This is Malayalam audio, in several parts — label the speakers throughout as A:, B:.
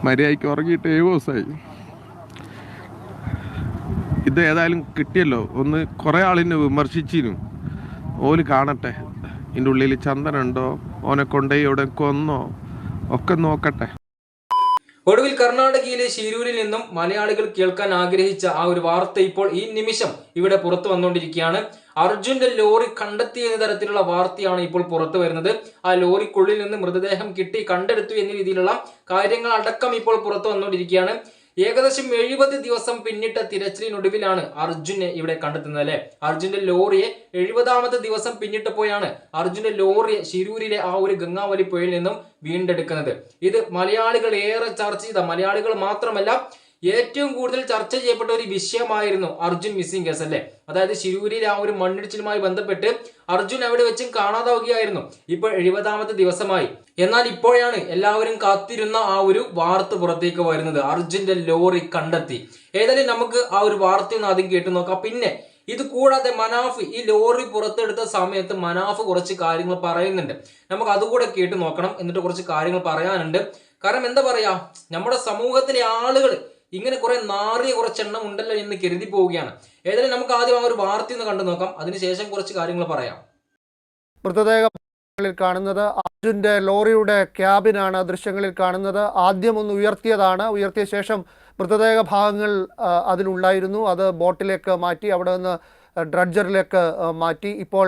A: മര്യാദയ്ക്ക് ഉറങ്ങിയിട്ട് 7 ദിവസമായി. ഇത് ഏതായാലും കിട്ടിയല്ലോ. ഒന്ന് കുറേ ആളിനെ വിമർശിച്ചിരുന്നു. ഓല് കാണട്ടെ ഇതിൻ്റെ ഉള്ളിൽ ചന്ദനുണ്ടോ, ഓനെ കൊണ്ടുപോയി എവിടെ കൊന്നോ ഒക്കെ നോക്കട്ടെ.
B: ഒടുവിൽ കർണാടകയിലെ ശിരൂരിൽ നിന്നും മലയാളികൾ കേൾക്കാൻ ആഗ്രഹിച്ച ആ ഒരു വാർത്ത ഇപ്പോൾ ഈ നിമിഷം ഇവിടെ പുറത്തു വന്നുകൊണ്ടിരിക്കുകയാണ്. അർജുന്റെ ലോറി കണ്ടെത്തി എന്ന തരത്തിലുള്ള വാർത്തയാണ് ഇപ്പോൾ പുറത്തു വരുന്നത്. ആ ലോറിക്കുള്ളിൽ നിന്ന് മൃതദേഹം കിട്ടി കണ്ടെടുത്തു എന്ന രീതിയിലുള്ള കാര്യങ്ങൾ അടക്കം ഇപ്പോൾ പുറത്തു വന്നുകൊണ്ടിരിക്കുകയാണ്. ഏകദേശം 70 ദിവസം പിന്നിട്ട തിരച്ചിലിനൊടുവിലാണ് അർജുനെ ഇവിടെ കണ്ടെത്തുന്നത് അല്ലെ. അർജുന്റെ ലോറിയെ 70ാമത്തെ ദിവസം പിന്നിട്ടപ്പോഴാണ് അർജുന്റെ ലോറിയെ ശിരൂരിലെ ആ ഒരു ഗംഗാവലി പുഴയിൽ നിന്നും വീണ്ടെടുക്കുന്നത്. ഇത് മലയാളികൾ ഏറെ ചർച്ച ചെയ്ത, മലയാളികൾ മാത്രമല്ല ഏറ്റവും കൂടുതൽ ചർച്ച ചെയ്യപ്പെട്ട ഒരു വിഷയമായിരുന്നു അർജുൻ മിസ്സിംഗ് കേസ് അല്ലെ. അതായത് ശിരൂരിലെ ആ ഒരു മണ്ണിടിച്ചിലുമായി ബന്ധപ്പെട്ട് അർജുൻ അവിടെ വെച്ചും കാണാതാവുകയായിരുന്നു. ഇപ്പോൾ 70ാമത്തെ ദിവസമായി. എന്നാൽ ഇപ്പോഴാണ് എല്ലാവരും കാത്തിരുന്ന ആ ഒരു വാർത്ത പുറത്തേക്ക് വരുന്നത്. അർജുന്റെ ലോറി കണ്ടെത്തി. ഏതായാലും നമുക്ക് ആ ഒരു വാർത്തയൊന്ന് ആദ്യം കേട്ടു നോക്കാം. പിന്നെ ഇത് കൂടാതെ മനാഫ് ഈ ലോറി പുറത്തെടുത്ത സമയത്ത് മനാഫ് കുറച്ച് കാര്യങ്ങൾ പറയുന്നുണ്ട്. നമുക്ക് അതുകൂടെ കേട്ടു നോക്കണം. എന്നിട്ട് കുറച്ച് കാര്യങ്ങൾ പറയാനുണ്ട്. കാരണം എന്താ പറയാ, നമ്മുടെ സമൂഹത്തിലെ ആളുകൾ ഇങ്ങനെ കുറെ നാറിയ കുറച്ചെണ്ണം ഉണ്ടല്ലോ എന്ന് കരുതി പോവുകയാണ്. ഏതായാലും നമുക്ക് ആദ്യം ആ ഒരു വാർത്ത ഒന്ന് കണ്ടു നോക്കാം. അതിനുശേഷം കുറച്ച് കാര്യങ്ങൾ പറയാം.
C: മൃതദേഹങ്ങളിൽ കാണുന്നത് അർജുന്റെ ലോറിയുടെ ക്യാബിനാണ് ദൃശ്യങ്ങളിൽ കാണുന്നത്. ആദ്യം ഒന്ന് ഉയർത്തിയതാണ്. ഉയർത്തിയ ശേഷം മൃതദേഹ ഭാഗങ്ങൾ അതിലുണ്ടായിരുന്നു. അത് ബോട്ടിലേക്ക് മാറ്റി, അവിടെ നിന്ന് ഡ്രഡ്ജറിലേക്ക് മാറ്റി. ഇപ്പോൾ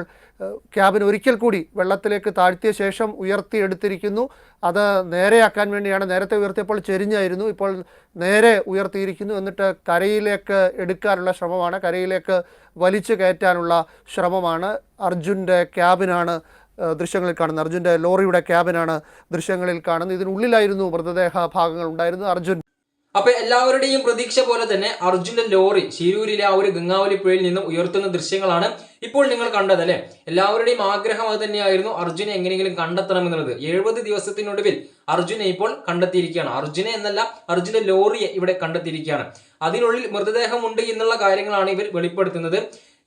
C: ക്യാബിൻ ഒരിക്കൽ കൂടി വെള്ളത്തിലേക്ക് താഴ്ത്തിയ ശേഷം ഉയർത്തിയെടുത്തിരിക്കുന്നു. അത് നേരെയാക്കാൻ വേണ്ടിയാണ്. നേരത്തെ ഉയർത്തിയപ്പോൾ ചെരിഞ്ഞായിരുന്നു, ഇപ്പോൾ നേരെ ഉയർത്തിയിരിക്കുന്നു. എന്നിട്ട് കരയിലേക്ക് എടുക്കാനുള്ള ശ്രമമാണ്, കരയിലേക്ക് വലിച്ചു കയറ്റാനുള്ള ശ്രമമാണ്. അർജുൻ്റെ ക്യാബിനാണ് ദൃശ്യങ്ങളിൽ കാണുന്നത്. അർജുൻ്റെ ലോറിയുടെ ക്യാബിനാണ് ദൃശ്യങ്ങളിൽ കാണുന്നത്. ഇതിനുള്ളിലായിരുന്നു മൃതദേഹ ഭാഗങ്ങൾ ഉണ്ടായിരുന്നത്. അർജുൻ
B: അപ്പൊ എല്ലാവരുടെയും പ്രതീക്ഷ പോലെ തന്നെ അർജുന്റെ ലോറി ശിരൂരിലെ ആ ഒരു ഗംഗാവലി പുഴയിൽ നിന്നും ഉയർത്തുന്ന ദൃശ്യങ്ങളാണ് ഇപ്പോൾ നിങ്ങൾ കണ്ടത് അല്ലെ. എല്ലാവരുടെയും ആഗ്രഹം അത് തന്നെയായിരുന്നു, അർജുനെ എങ്ങനെയെങ്കിലും കണ്ടെത്തണം എന്നുള്ളത്. 70 ദിവസത്തിനൊടുവിൽ അർജുനെ ഇപ്പോൾ കണ്ടെത്തിയിരിക്കുകയാണ്. അർജുനെ എന്നല്ല, അർജുന്റെ ലോറിയെ ഇവിടെ കണ്ടെത്തിയിരിക്കുകയാണ്. അതിനുള്ളിൽ മൃതദേഹമുണ്ട് എന്നുള്ള കാര്യങ്ങളാണ് ഇവർ വെളിപ്പെടുത്തുന്നത്.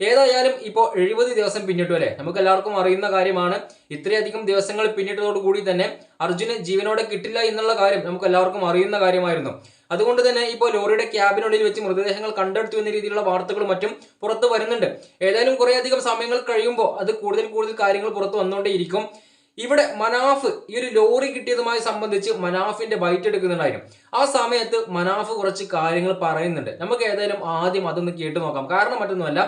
B: ഏതായാലും ഇപ്പോൾ 70 ദിവസം പിന്നിട്ടു അല്ലെ. നമുക്ക് എല്ലാവർക്കും അറിയുന്ന കാര്യമാണ്. ഇത്രയധികം ദിവസങ്ങൾ പിന്നിട്ടതോടുകൂടി തന്നെ അർജുന് ജീവനോടെ കിട്ടില്ല എന്നുള്ള കാര്യം നമുക്ക് എല്ലാവർക്കും അറിയുന്ന കാര്യമായിരുന്നു. അതുകൊണ്ട് തന്നെ ഇപ്പോൾ ലോറിയുടെ ക്യാബിനുള്ളിൽ വെച്ച് മൃതദേഹങ്ങൾ കണ്ടെടുത്തു എന്ന രീതിയിലുള്ള വാർത്തകളും മറ്റും പുറത്തു വരുന്നുണ്ട്. ഏതായാലും കുറേയധികം സമയങ്ങൾ കഴിയുമ്പോൾ അത് കൂടുതൽ കാര്യങ്ങൾ പുറത്തു വന്നുകൊണ്ടേയിരിക്കും. ഇവിടെ മനാഫ് ഈ ഒരു ലോറി കിട്ടിയതുമായി സംബന്ധിച്ച് മനാഫിന്റെ ബൈറ്റ് എടുക്കുന്നുണ്ടായിരുന്നു. ആ സമയത്ത് മനാഫ് കുറച്ച് കാര്യങ്ങൾ പറയുന്നുണ്ട്. നമുക്ക് ഏതായാലും ആദ്യം അതൊന്ന് കേട്ടു നോക്കാം. കാരണം മറ്റൊന്നുമല്ല,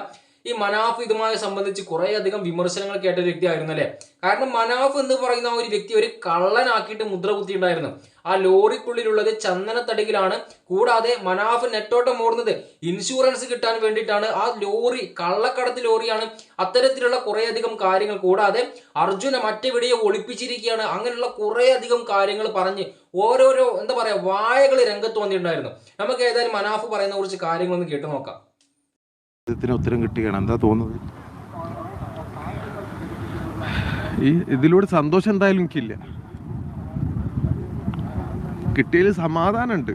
B: ഈ മനാഫ് ഇതുമായി സംബന്ധിച്ച് കുറേയധികം വിമർശനങ്ങൾ കേട്ട ഒരു വ്യക്തിയായിരുന്നു അല്ലെ. കാരണം മനാഫ് എന്ന് പറയുന്ന ഒരു വ്യക്തി ഒരു കള്ളനാക്കിയിട്ട് മുദ്ര കുത്തിയിട്ടുണ്ടായിരുന്നു. ആ ലോറിക്കുള്ളിലുള്ളത് ചന്ദനത്തടികളാണ്. കൂടാതെ മനാഫ് നെറ്റോട്ടം ഓടുന്നത് ഇൻഷുറൻസ് കിട്ടാൻ വേണ്ടിയിട്ടാണ്. ആ ലോറി കള്ളക്കടത്ത് ലോറിയാണ്. അത്തരത്തിലുള്ള കുറേയധികം കാര്യങ്ങൾ. കൂടാതെ അർജുനെ മറ്റെവിടെയോ ഒളിപ്പിച്ചിരിക്കുകയാണ്. അങ്ങനെയുള്ള കുറേയധികം കാര്യങ്ങൾ പറഞ്ഞ് ഓരോരോ എന്താ പറയാ വായകൾ രംഗത്ത് വന്നിട്ടുണ്ടായിരുന്നു. നമുക്ക് ഏതായാലും മനാഫ് പറയുന്ന കുറച്ച് കാര്യങ്ങളൊന്ന് കേട്ടു നോക്കാം.
A: ഉത്തരം കിട്ടുകയാണ്. എന്താ തോന്നുന്നത്? ഇതിലൂടെ സന്തോഷം എന്തായാലും എനിക്കില്ല. കിട്ടിയതിൽ സമാധാനമുണ്ട്.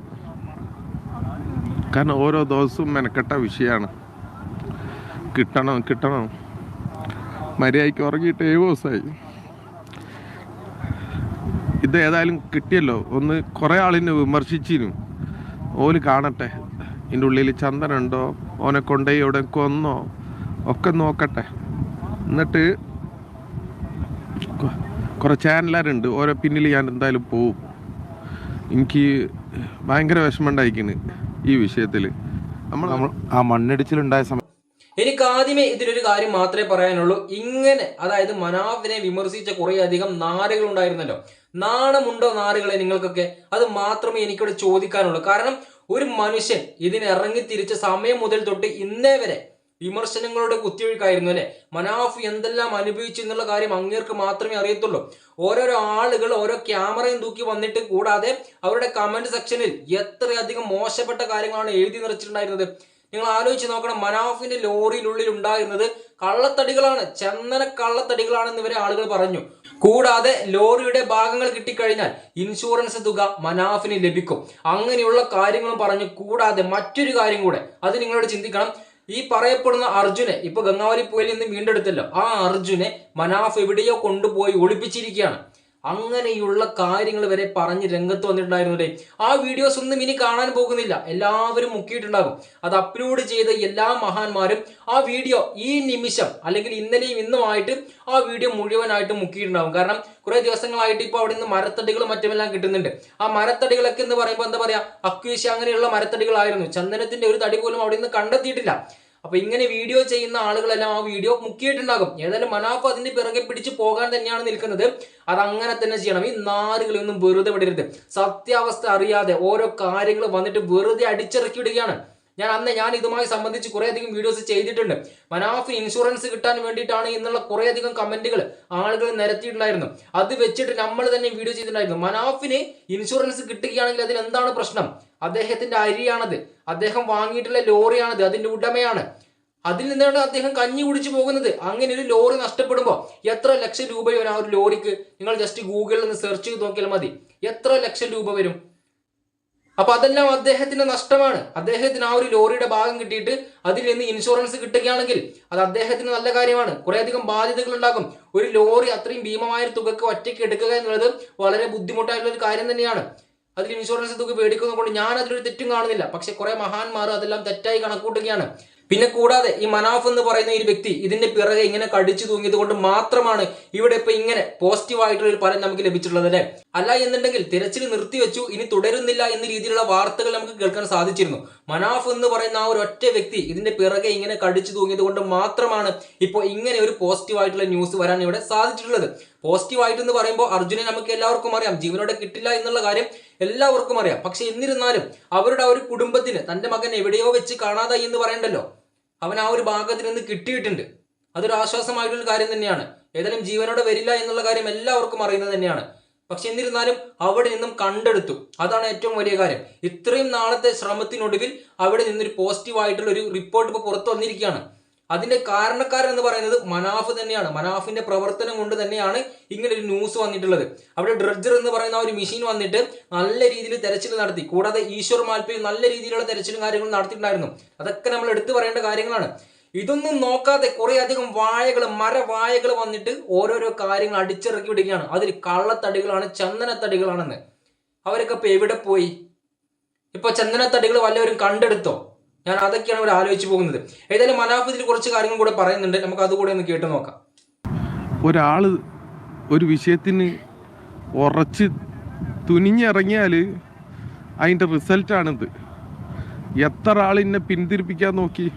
A: കാരണം ഓരോ ദിവസവും മെനക്കെട്ട വിഷയമാണ്. കിട്ടണം. മര്യാദയ്ക്ക് ഉറങ്ങിയിട്ട് 7 ദിവസമായി. ഇത് ഏതായാലും കിട്ടിയല്ലോ. ഒന്ന് കുറേ ആളിനെ വിമർശിച്ചിരുന്നു. ഓല് കാണട്ടെ ഇതിൻ്റെ ഉള്ളിൽ ചന്ദനുണ്ടോ, ഓനെ കൊണ്ടുപോയി എവിടെ കൊന്നോ ഒക്കെ നോക്കട്ടെ. എന്നിട്ട് കുറേ ചാനലുകാരുണ്ട്, ഓരോ പിന്നിൽ ഞാൻ എന്തായാലും പോവും. എനിക്ക് ഭയങ്കര വിഷമമുണ്ടായിരിക്കുന്നു ഈ വിഷയത്തിൽ. നമ്മൾ ആ മണ്ണിടിച്ചിലുണ്ടായ സമയം
B: എനിക്ക് ആദ്യമേ ഇതിലൊരു കാര്യം മാത്രമേ പറയാനുള്ളൂ. ഇങ്ങനെ അതായത് മനാഫിനെ വിമർശിച്ച കുറേയധികം നാറുകൾ ഉണ്ടായിരുന്നല്ലോ. നാണമുണ്ടോ നാറുകളെ നിങ്ങൾക്കൊക്കെ? അത് മാത്രമേ എനിക്കിവിടെ ചോദിക്കാനുള്ളൂ. കാരണം ഒരു മനുഷ്യൻ ഇതിന് ഇറങ്ങി തിരിച്ച സമയം മുതൽ തൊട്ട് ഇന്നേ വരെ വിമർശനങ്ങളുടെ കുത്തിയൊഴുക്കായിരുന്നു അല്ലെ. മനാഫ് എന്തെല്ലാം അനുഭവിച്ചു എന്നുള്ള കാര്യം അങ്ങേർക്ക് മാത്രമേ അറിയത്തുള്ളൂ. ഓരോരോ ആളുകൾ ഓരോ ക്യാമറയും തൂക്കി വന്നിട്ട്, കൂടാതെ അവരുടെ കമന്റ് സെക്ഷനിൽ എത്രയധികം മോശപ്പെട്ട കാര്യങ്ങളാണ് എഴുതി നിറച്ചിട്ടുണ്ടായിരുന്നത്. നിങ്ങൾ ആലോചിച്ച് നോക്കണം. മനാഫിന്റെ ലോറിയിലുള്ളിൽ ഉണ്ടായിരുന്നത് കള്ളത്തടികളാണ്, ചന്ദന കള്ളത്തടികളാണെന്ന് ഇവരെ ആളുകൾ പറഞ്ഞു. കൂടാതെ ലോറിയുടെ ഭാഗങ്ങൾ കിട്ടിക്കഴിഞ്ഞാൽ ഇൻഷുറൻസ് തുക മനാഫിന് ലഭിക്കും. അങ്ങനെയുള്ള കാര്യങ്ങളും പറഞ്ഞു. കൂടാതെ മറ്റൊരു കാര്യം കൂടെ, അത് നിങ്ങളോട് ചിന്തിക്കണം. ഈ പറയപ്പെടുന്ന അർജുനെ ഇപ്പൊ ഗംഗാവലി പുഴയിൽ നിന്ന് വീണ്ടെടുത്തല്ലോ. ആ അർജുനെ മനാഫ് എവിടെയോ കൊണ്ടുപോയി ഒളിപ്പിച്ചിരിക്കുകയാണ്. അങ്ങനെയുള്ള കാര്യങ്ങൾ വരെ പറഞ്ഞ് രംഗത്ത് വന്നിട്ടുണ്ടായിരുന്നതേ. ആ വീഡിയോസ് ഒന്നും ഇനി കാണാൻ പോകുന്നില്ല, എല്ലാവരും മുക്കിയിട്ടുണ്ടാകും. അത് അപ്ലോഡ് ചെയ്ത എല്ലാ മഹാന്മാരും ആ വീഡിയോ ഈ നിമിഷം അല്ലെങ്കിൽ ഇന്നലെയും ഇന്നുമായിട്ട് ആ വീഡിയോ മുഴുവനായിട്ട് മുക്കിയിട്ടുണ്ടാകും. കാരണം കുറെ ദിവസങ്ങളായിട്ട് ഇപ്പോൾ അവിടെ നിന്ന് മരത്തടികളും മറ്റുമെല്ലാം കിട്ടുന്നുണ്ട്. ആ മരത്തടികളൊക്കെ എന്ന് പറയുമ്പോൾ എന്താ പറയാ, അക്വേഷ്യ അങ്ങനെയുള്ള മരത്തടികളായിരുന്നു. ചന്ദനത്തിന്റെ ഒരു തടി പോലും അവിടെ നിന്ന് കണ്ടെത്തിയിട്ടില്ല. അപ്പൊ ഇങ്ങനെ വീഡിയോ ചെയ്യുന്ന ആളുകളെല്ലാം ആ വീഡിയോ മുക്കിയിട്ടുണ്ടാകും. ഏതായാലും മനാഫ് അതിന്റെ പിറകെ പിടിച്ച് പോകാൻ തന്നെയാണ് നിൽക്കുന്നത്. അത് അങ്ങനെ തന്നെ ചെയ്യണം. ഈ നാറുകളൊന്നും വെറുതെ വിടരുത്. സത്യാവസ്ഥ അറിയാതെ ഓരോ കാര്യങ്ങൾ വന്നിട്ട് വെറുതെ അടിച്ചിറക്കി വിടുകയാണ്. ഞാൻ ഇതുമായി സംബന്ധിച്ച് കുറേയധികം വീഡിയോസ് ചെയ്തിട്ടുണ്ട്. മനാഫ് ഇൻഷുറൻസ് കിട്ടാൻ വേണ്ടിയിട്ടാണ് എന്നുള്ള കുറേയധികം കമന്റുകൾ ആളുകൾ നിരത്തിയിട്ടുണ്ടായിരുന്നു. അത് വെച്ചിട്ട് നമ്മൾ തന്നെ വീഡിയോ ചെയ്തിട്ടുണ്ടായിരുന്നു. മനാഫിന് ഇൻഷുറൻസ് കിട്ടുകയാണെങ്കിൽ അതിൽ എന്താണ് പ്രശ്നം? അദ്ദേഹത്തിന്റെ അരിയാണത്, അദ്ദേഹം വാങ്ങിയിട്ടുള്ള ലോറിയാണത്, അതിന്റെ ഉടമയാണ്. അതിൽ നിന്നാണ് അദ്ദേഹം കഞ്ഞി കുടിച്ചു പോകുന്നത്. അങ്ങനെ ഒരു ലോറി നഷ്ടപ്പെടുമ്പോൾ എത്ര ലക്ഷം രൂപ വരും ആ ഒരു ലോറിക്ക്? നിങ്ങൾ ജസ്റ്റ് ഗൂഗിളിൽ നിന്ന് സെർച്ച് ചെയ്ത് നോക്കിയാൽ മതി, എത്ര ലക്ഷം രൂപ വരും. അപ്പൊ അതെല്ലാം അദ്ദേഹത്തിന്റെ നഷ്ടമാണ്. അദ്ദേഹത്തിന് ആ ഒരു ലോറിയുടെ ഭാഗം കിട്ടിയിട്ട് അതിൽ നിന്ന് ഇൻഷുറൻസ് കിട്ടുകയാണെങ്കിൽ അത് അദ്ദേഹത്തിന് നല്ല കാര്യമാണ്. കുറേയധികം ബാധ്യതകൾ ഉണ്ടാകും. ഒരു ലോറി അത്രയും ഭീമമായ തുകക്ക് ഒറ്റയ്ക്ക് എടുക്കുക എന്നുള്ളത് വളരെ ബുദ്ധിമുട്ടായിട്ടുള്ള ഒരു കാര്യം തന്നെയാണ്. അതിൽ ഇൻഷുറൻസ് തുക മേടിക്കുന്നത് കൊണ്ട് ഞാൻ അതിലൊരു തെറ്റും കാണുന്നില്ല. പക്ഷെ കുറെ മഹാന്മാർ അതെല്ലാം തെറ്റായി കണക്കൂട്ടുകയാണ്. പിന്നെ കൂടാതെ ഈ മനാഫ് എന്ന് പറയുന്ന ഈ വ്യക്തി ഇതിന്റെ പിറകെ ഇങ്ങനെ കടിച്ചു തൂങ്ങിയത് കൊണ്ട് മാത്രമാണ് ഇവിടെ ഇപ്പൊ ഇങ്ങനെ പോസിറ്റീവായിട്ടുള്ള ഒരു ഫലം നമുക്ക് ലഭിച്ചിട്ടുള്ളത് അല്ലെ. അല്ല എന്നുണ്ടെങ്കിൽ തിരച്ചിൽ നിർത്തിവെച്ചു, ഇനി തുടരുന്നില്ല എന്ന രീതിയിലുള്ള വാർത്തകൾ നമുക്ക് കേൾക്കാൻ സാധിച്ചിരുന്നു. മനാഫ് എന്ന് പറയുന്ന ആ ഒരു ഒറ്റ വ്യക്തി ഇതിന്റെ പിറകെ ഇങ്ങനെ കടിച്ചു തൂങ്ങിയത് കൊണ്ട് മാത്രമാണ് ഇപ്പോൾ ഇങ്ങനെ ഒരു പോസിറ്റീവായിട്ടുള്ള ന്യൂസ് വരാൻ ഇവിടെ സാധിച്ചിട്ടുള്ളത്. പോസിറ്റീവായിട്ട് എന്ന് പറയുമ്പോൾ അർജുനെ നമുക്ക് എല്ലാവർക്കും അറിയാം, ജീവനോടെ കിട്ടില്ല എന്നുള്ള കാര്യം എല്ലാവർക്കും അറിയാം. പക്ഷെ എന്നിരുന്നാലും അവരുടെ ആ ഒരു കുടുംബത്തിന് തന്റെ മകൻ എവിടെയോ വെച്ച് കാണാതായി എന്ന് പറയണ്ടല്ലോ, അവൻ ആ ഒരു ഭാഗത്തിൽ നിന്ന് കിട്ടിയിട്ടുണ്ട്. അതൊരു ആശ്വാസമായിട്ടുള്ള കാര്യം തന്നെയാണ്. ഏതായാലും ജീവനോടെ വരില്ല എന്നുള്ള കാര്യം എല്ലാവർക്കും അറിയുന്നത് തന്നെയാണ്. പക്ഷെ എന്നിരുന്നാലും അവിടെ നിന്നും കണ്ടെടുത്തു, അതാണ് ഏറ്റവും വലിയ കാര്യം. ഇത്രയും നാളത്തെ ശ്രമത്തിനൊടുവിൽ അവിടെ നിന്നൊരു പോസിറ്റീവായിട്ടുള്ള ഒരു റിപ്പോർട്ട് ഇപ്പോൾ പുറത്തു വന്നിരിക്കുകയാണ്. അതിന്റെ കാരണക്കാരൻ എന്ന് പറയുന്നത് മനാഫ് തന്നെയാണ്. മനാഫിന്റെ പ്രവർത്തനം കൊണ്ട് തന്നെയാണ് ഇങ്ങനെ ഒരു ന്യൂസ് വന്നിട്ടുള്ളത്. അവിടെ ഡ്രഡ്ജർ എന്ന് പറയുന്ന ഒരു മെഷീൻ വന്നിട്ട് നല്ല രീതിയിൽ തെരച്ചിൽ നടത്തി. കൂടാതെ ഈശ്വർ മാൽപ്പയിൽ നല്ല രീതിയിലുള്ള തെരച്ചിലും കാര്യങ്ങളും നടത്തിയിട്ടുണ്ടായിരുന്നു. അതൊക്കെ നമ്മൾ എടുത്തു പറയേണ്ട കാര്യങ്ങളാണ്. ഇതൊന്നും നോക്കാതെ കുറെ അധികം മരവാഴകൾ വന്നിട്ട് ഓരോരോ കാര്യങ്ങൾ അടിച്ചിറക്കി വിടുകയാണ്. അതിൽ കള്ളത്തടികളാണ്, ചന്ദനത്തടികളാണെന്ന്. അവരൊക്കെ ഇപ്പൊ എവിടെ പോയി? ഇപ്പൊ ചന്ദനത്തടികൾ വല്ലവരും കണ്ടെടുത്തോ? ഞാൻ അതൊക്കെയാണ് ഇവിടെ ആലോചിച്ച് പോകുന്നത്. ഏതായാലും മനാഫ് ഇതിൽ കുറച്ച് കാര്യങ്ങൾ കൂടെ പറയുന്നുണ്ട്, നമുക്ക് അതുകൂടെ ഒന്ന് കേട്ട് നോക്കാം.
A: ഒരാള് ഒരു വിഷയത്തിന് ഉറച്ച് തുനിഞ്ഞിറങ്ങിയാൽ അതിൻ്റെ റിസൾട്ടാണിത്. എത്ര ആളിന്നെ പിന്തിരിപ്പിക്കാൻ നോക്കി,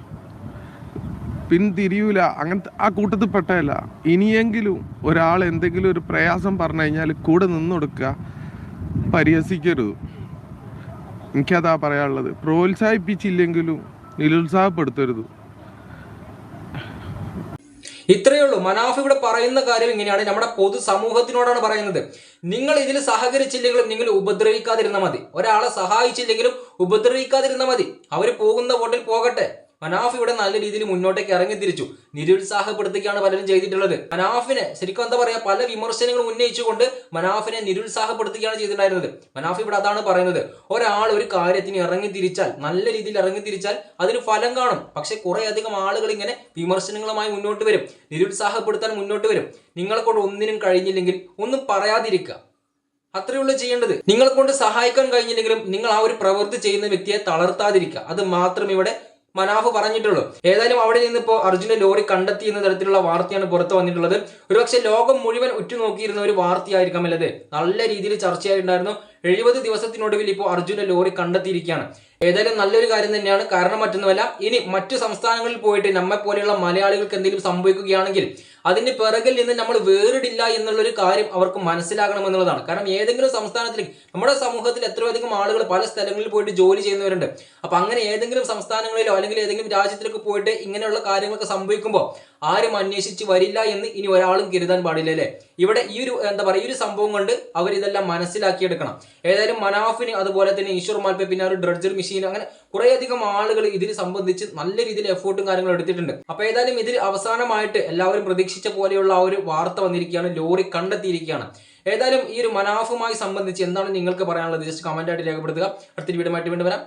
A: പിന്തിരിയൂല. അങ്ങനത്തെ ആ കൂട്ടത്തിൽ പെട്ടതല്ല. ഇനിയെങ്കിലും ഒരാൾ എന്തെങ്കിലും ഒരു പ്രയാസം പറഞ്ഞു കഴിഞ്ഞാൽ കൂടെ നിന്ന് കൊടുക്കുക, പരിഹസിക്കരുത്. എനിക്കതാ പറയാനുള്ളത്. പ്രോത്സാഹിപ്പിച്ചില്ലെങ്കിലും നിരുത്സാഹപ്പെടുത്തരുത്.
B: ഇത്രയേ ഉള്ളൂ. മനാഫ് ഇവിടെ പറയുന്ന കാര്യം ഇങ്ങനെയാണ്, നമ്മുടെ പൊതു സമൂഹത്തിനോടാണ് പറയുന്നത്. നിങ്ങൾ ഇതിൽ സഹകരിച്ചില്ലെങ്കിലും നിങ്ങൾ ഉപദ്രവിക്കാതിരുന്നാൽ മതി. ഒരാളെ സഹായിച്ചില്ലെങ്കിലും ഉപദ്രവിക്കാതിരുന്നാൽ മതി. അവർ പോകുന്ന വോട്ടിൽ പോകട്ടെ. മനാഫ് ഇവിടെ നല്ല രീതിയിൽ മുന്നോട്ടേക്ക് ഇറങ്ങി തിരിച്ചു. നിരുത്സാഹപ്പെടുത്തുകയാണ് പലരും ചെയ്തിട്ടുള്ളത്. മനാഫിനെ ശരിക്കും എന്താ പറയാ, പല വിമർശനങ്ങളും ഉന്നയിച്ചുകൊണ്ട് മനാഫിനെ നിരുത്സാഹപ്പെടുത്തുകയാണ് ചെയ്തിട്ടുണ്ടായിരുന്നത്. മനാഫ് ഇവിടെ അതാണ് പറയുന്നത്. ഒരാൾ ഒരു കാര്യത്തിന് ഇറങ്ങിത്തിരിച്ചാൽ, നല്ല രീതിയിൽ ഇറങ്ങിത്തിരിച്ചാൽ അതിന് ഫലം കാണും. പക്ഷെ കുറെ അധികം ആളുകൾ ഇങ്ങനെ വിമർശനങ്ങളുമായി മുന്നോട്ട് വരും, നിരുത്സാഹപ്പെടുത്താൻ മുന്നോട്ട് വരും. നിങ്ങളെ കൊണ്ട് ഒന്നിനും കഴിഞ്ഞില്ലെങ്കിൽ ഒന്നും പറയാതിരിക്കുക, അത്രയുള്ള ചെയ്യേണ്ടത്. നിങ്ങളെ കൊണ്ട് സഹായിക്കാൻ കഴിഞ്ഞില്ലെങ്കിലും നിങ്ങൾ ആ ഒരു പ്രവൃത്തി ചെയ്യുന്ന വ്യക്തിയെ തളർത്താതിരിക്കുക, അത് മാത്രം ഇവിടെ മനാഫ് പറഞ്ഞിട്ടുള്ളൂ. ഏതായാലും അവിടെ നിന്ന് ഇപ്പോൾ അർജുനെ ലോറി കണ്ടെത്തി എന്ന തരത്തിലുള്ള വാർത്തയാണ് പുറത്തു വന്നിട്ടുള്ളത്. ഒരുപക്ഷെ ലോകം മുഴുവൻ ഉറ്റുനോക്കിയിരുന്ന ഒരു വാർത്തയായിരിക്കാം അല്ലത്. നല്ല രീതിയിൽ ചർച്ചയായിട്ടുണ്ടായിരുന്നു. 70 ദിവസത്തിനൊടുവിൽ ഇപ്പോൾ അർജുനെ ലോറി കണ്ടെത്തിയിരിക്കുകയാണ്. ഏതായാലും നല്ലൊരു കാര്യം തന്നെയാണ്. കാരണം മറ്റൊന്നുമല്ല, ഇനി മറ്റു സംസ്ഥാനങ്ങളിൽ പോയിട്ട് നമ്മെ പോലെയുള്ള മലയാളികൾക്ക് എന്തെങ്കിലും സംഭവിക്കുകയാണെങ്കിൽ അതിന്റെ പിറകിൽ നിന്ന് നമ്മൾ വേറിടില്ല എന്നുള്ളൊരു കാര്യം അവർക്ക് മനസ്സിലാകണമെന്നുള്ളതാണ്. കാരണം ഏതെങ്കിലും സംസ്ഥാനത്തിൽ, നമ്മുടെ സമൂഹത്തിൽ എത്രയധികം ആളുകൾ പല സ്ഥലങ്ങളിൽ പോയിട്ട് ജോലി ചെയ്യുന്നവരുണ്ട്. അപ്പൊ അങ്ങനെ ഏതെങ്കിലും സംസ്ഥാനങ്ങളിലോ അല്ലെങ്കിൽ ഏതെങ്കിലും രാജ്യത്തിലൊക്കെ പോയിട്ട് ഇങ്ങനെയുള്ള കാര്യങ്ങളൊക്കെ സംഭവിക്കുമ്പോൾ ആരും അന്വേഷിച്ച് വരില്ല എന്ന് ഇനി ഒരാളും കരുതാൻ പാടില്ല അല്ലേ. ഇവിടെ ഈ ഒരു ഈ ഒരു സംഭവം കൊണ്ട് അവർ ഇതെല്ലാം മനസ്സിലാക്കിയെടുക്കണം. ഏതായാലും മനാഫിന് അതുപോലെ തന്നെ ഈശ്വർ മാൽപ്പെ, പിന്നെ ഒരു ഡ്രഡ്ജർ മെഷീൻ, അങ്ങനെ കുറേയധികം ആളുകൾ ഇതിനെ സംബന്ധിച്ച് നല്ല രീതിയിൽ എഫേർട്ടും കാര്യങ്ങളും എടുത്തിട്ടുണ്ട്. അപ്പൊ ഏതായാലും ഇതിൽ അവസാനമായിട്ട് എല്ലാവരും പ്രതീക്ഷിച്ച പോലെയുള്ള ആ ഒരു വാർത്ത വന്നിരിക്കുകയാണ്, ലോറി കണ്ടെത്തിയിരിക്കുകയാണ്. ഏതായാലും ഈ ഒരു മനാഫുമായി സംബന്ധിച്ച് എന്താണ് നിങ്ങൾക്ക് പറയാനുള്ളത്? ജസ്റ്റ് കമന്റ് ആയിട്ട് രേഖപ്പെടുത്തുക. അടുത്തൊരു വീഡിയോ ആയിട്ട് വീണ്ടും വരാം.